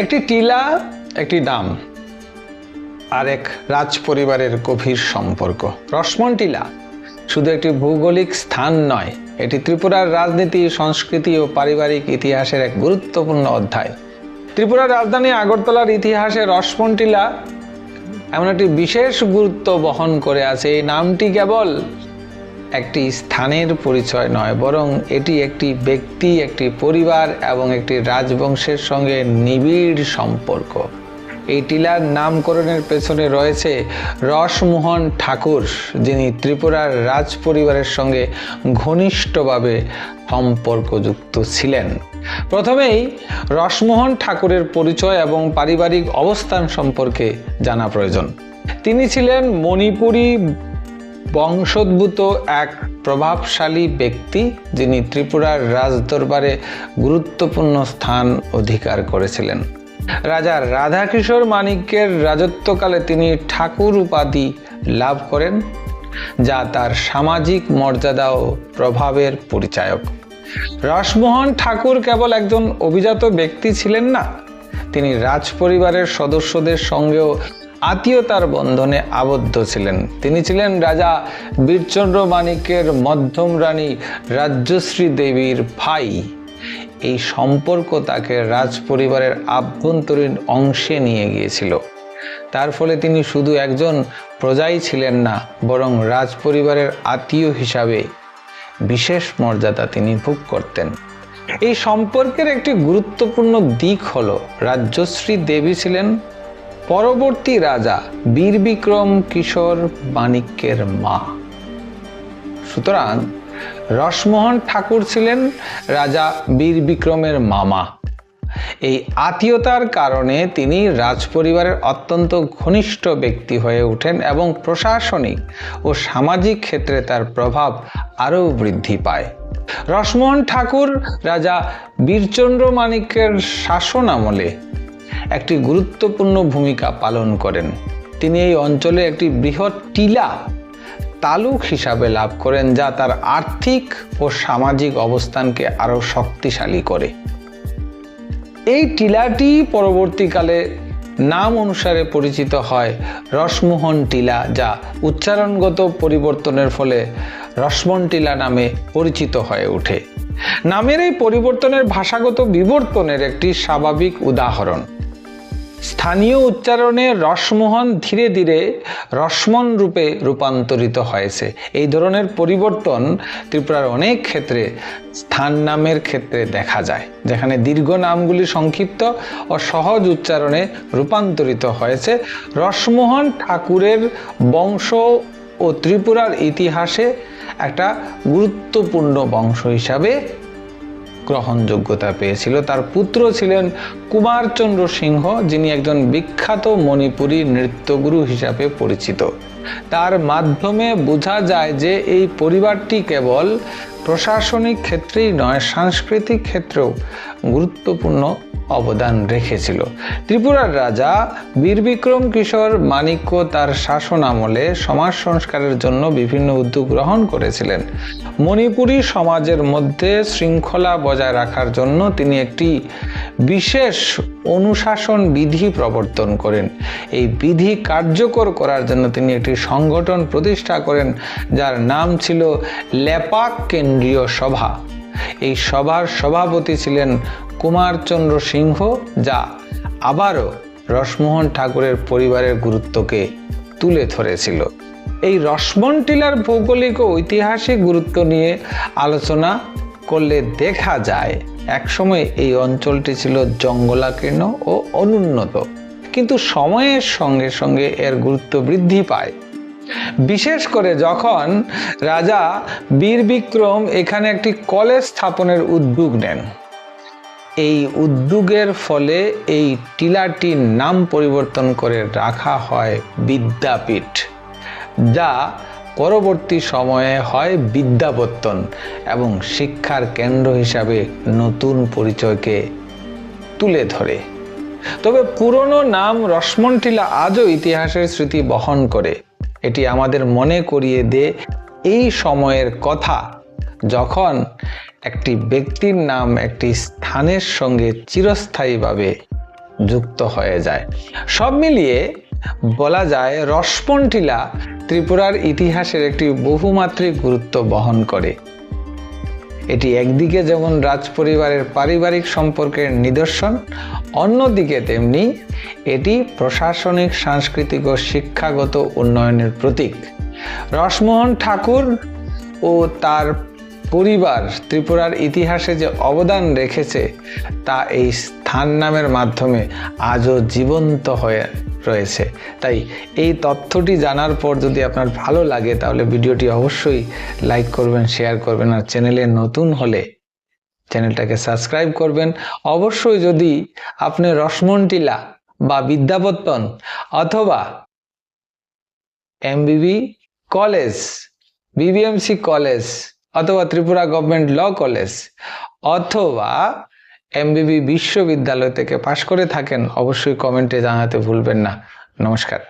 একটি টিলা, একটি নাম আর এক রাজ পরিবারের গভীর সম্পর্ক। রসমন টিলা শুধু একটি ভৌগোলিক স্থান নয়, এটি ত্রিপুরার রাজনীতি, সংস্কৃতি ও পারিবারিক ইতিহাসের এক গুরুত্বপূর্ণ অধ্যায়। ত্রিপুরার রাজধানী আগরতলার ইতিহাসে রসমন টিলা এমন একটি বিশেষ গুরুত্ব বহন করে আছে। এই নামটি কেবল একটি স্থানের পরিচয় নয়, বরং এটি একটি ব্যক্তি, একটি পরিবার এবং একটি রাজবংশের সঙ্গে নিবিড় সম্পর্ক। এই টিলার নামকরণের পেছনে রয়েছে রসমোহন ঠাকুর, যিনি ত্রিপুরার রাজ পরিবারের সঙ্গে ঘনিষ্ঠভাবে সম্পর্কযুক্ত ছিলেন। প্রথমেই রসমোহন ঠাকুরের পরিচয় এবং পারিবারিক অবস্থান সম্পর্কে জানা প্রয়োজন। তিনি ছিলেন মণিপুরী বংশোদ্ভূত এক প্রভাবশালী ব্যক্তি, যিনি ত্রিপুরার রাজদরবারে গুরুত্বপূর্ণ স্থান অধিকার করেছিলেন। রাজা রাধাকিশোর মানিক্যের রাজত্বকালে তিনি ঠাকুর উপাধি লাভ করেন, যা তার সামাজিক মর্যাদা ও প্রভাবের পরিচায়ক। রসমোহন ঠাকুর কেবল একজন অভিজাত ব্যক্তি ছিলেন না, তিনি রাজ পরিবারের সদস্যদের সঙ্গেও আত্মীয়তার বন্ধনে আবদ্ধ ছিলেন। তিনি ছিলেন রাজা বীরচন্দ্র মানিক্যের মধ্যম রানী রাজ্যশ্রী দেবীর ভাই। এই সম্পর্ক তাকে রাজ পরিবারের আভ্যন্তরীণ অংশে নিয়ে গিয়েছিল। তার ফলে তিনি শুধু একজন প্রজাই ছিলেন না, বরং রাজ পরিবারের আত্মীয় হিসাবে বিশেষ মর্যাদা তিনি ভোগ করতেন। এই সম্পর্কের একটি গুরুত্বপূর্ণ দিক হলো রাজ্যশ্রী দেবী ছিলেন পরবর্তী রাজা বীরবিক্রম কিশোর মানিক্যের মা। সুতরাং রসমোহন ঠাকুর ছিলেন রাজা বীরবিক্রমের মামা। এই আত্মীয়তার কারণে তিনি রাজপরিবারের অত্যন্ত ঘনিষ্ঠ ব্যক্তি হয়ে ওঠেন এবং প্রশাসনিক ও সামাজিক ক্ষেত্রে তার প্রভাব আরও বৃদ্ধি পায়। রসমোহন ঠাকুর রাজা বীরচন্দ্র মানিক্যের শাসন আমলে একটি গুরুত্বপূর্ণ ভূমিকা পালন করেন। তিনি এই অঞ্চলে একটি বৃহৎ টিলা তালুক হিসাবে লাভ করেন, যা তার আর্থিক ও সামাজিক অবস্থানকে আরও শক্তিশালী করে। এই টিলাটি পরবর্তীকালে নাম অনুসারে পরিচিত হয় রসমোহন টিলা, যা উচ্চারণগত পরিবর্তনের ফলে রসমন টিলা নামে পরিচিত হয়ে ওঠে। নামের এই পরিবর্তনের ভাষাগত বিবর্তনের একটি স্বাভাবিক উদাহরণ। স্থানীয় উচ্চারণে রসমোহন ধীরে ধীরে রসমন রূপে রূপান্তরিত হয়েছে। এই ধরনের পরিবর্তন ত্রিপুরার অনেক ক্ষেত্রে স্থান নামের ক্ষেত্রে দেখা যায়, যেখানে দীর্ঘ নামগুলি সংক্ষিপ্ত ও সহজ উচ্চারণে রূপান্তরিত হয়েছে। রসমোহন ঠাকুরের বংশ ও ত্রিপুরার ইতিহাসে একটা গুরুত্বপূর্ণ বংশ হিসাবে গ্রহণযোগ্যতা পেয়েছিল। তার পুত্র ছিলেন কুমারচন্দ্র সিংহ, যিনি একজন বিখ্যাত মণিপুরী নৃত্যগুরু হিসাবে পরিচিত। তার মাধ্যমে বোঝা যায় যে এই পরিবারটি কেবল প্রশাসনিক ক্ষেত্রেই নয়, সাংস্কৃতিক ক্ষেত্রেও গুরুত্বপূর্ণ অবদান রেখেছিল। ত্রিপুরার রাজা বীরবিক্রম কিশোর মানিক্য তার শাসন আমলে সমাজ সংস্কারের জন্য বিভিন্ন উদ্যোগ গ্রহণ করেছিলেন। মণিপুরী সমাজের মধ্যে শৃঙ্খলা বজায় রাখার জন্য তিনি একটি বিশেষ অনুশাসন বিধি প্রবর্তন করেন। এই বিধি কার্যকর করার জন্য তিনি একটি সংগঠন প্রতিষ্ঠা করেন, যার নাম ছিল লেপাক কেন্দ্রীয় সভা। এই সভার সভাপতি ছিলেন কুমারচন্দ্র সিংহ, যা আবারও রসমোহন ঠাকুরের পরিবারের গুরুত্বকে তুলে ধরেছিল। এই রসমন টিলার ভৌগোলিক ও ঐতিহাসিক গুরুত্ব নিয়ে আলোচনা করলে দেখা যায় একসময় এই অঞ্চলটি ছিল জঙ্গলাকীর্ণ ও অনুন্নত, কিন্তু সময়ের সঙ্গে সঙ্গে এর গুরুত্ব বৃদ্ধি পায়। বিশেষ করে যখন রাজা বীরবিক্রম এখানে একটি কলেজ স্থাপনের উদ্যোগ নেন। এই উদ্যোগের ফলে এই টিলাটির নাম পরিবর্তন করে রাখা হয় বিদ্যাপীঠ, যা পরবর্তী সময়ে হয় বিদ্যাপত্তন এবং শিক্ষার কেন্দ্র হিসাবে নতুন পরিচয়কে তুলে ধরে। তবে পুরনো নাম রসমন টিলা আজও ইতিহাসের স্মৃতি বহন করে। এটি আমাদের মনে করিয়ে দেয় এই সময়ের কথা, যখন একটি ব্যক্তির নাম একটি স্থানের সঙ্গে চিরস্থায়ীভাবে যুক্ত হয়ে যায়। সব মিলিয়ে বলা যায় রসমন টিলা ত্রিপুরার ইতিহাসের একটি বহুমাত্রিক গুরুত্ব বহন করে। এটি একদিকে যেমন রাজপরিবারের পারিবারিক সম্পর্কের নিদর্শন, অন্যদিকে তেমনি এটি প্রশাসনিক, সাংস্কৃতিক ও শিক্ষাগত উন্নয়নের প্রতীক। রসমোহন ঠাকুর ও তার পরিবার ত্রিপুরার ইতিহাসে যে অবদান রেখেছে তা এই স্থান নামের মাধ্যমে আজও জীবন্ত হয়ে রয়েছে। তাই এই তথ্যটি জানার পর যদি আপনার ভালো লাগে তাহলে ভিডিওটি অবশ্যই লাইক করবেন, শেয়ার করবেন, আর চ্যানেলে নতুন হলে চ্যানেলটাকে সাবস্ক্রাইব করবেন। অবশ্যই যদি আপনি রসমন টিলা বা বিদ্যাপত্তন অথবা এমবিবি কলেজ, বিবিএমসি কলেজ অথবা ত্রিপুরা গভর্নমেন্ট ল কলেজ অথবা এমবিবি বিশ্ববিদ্যালয় থেকে পাশ করে থাকেন, অবশ্যই কমেন্টে জানাতে ভুলবেন না। নমস্কার।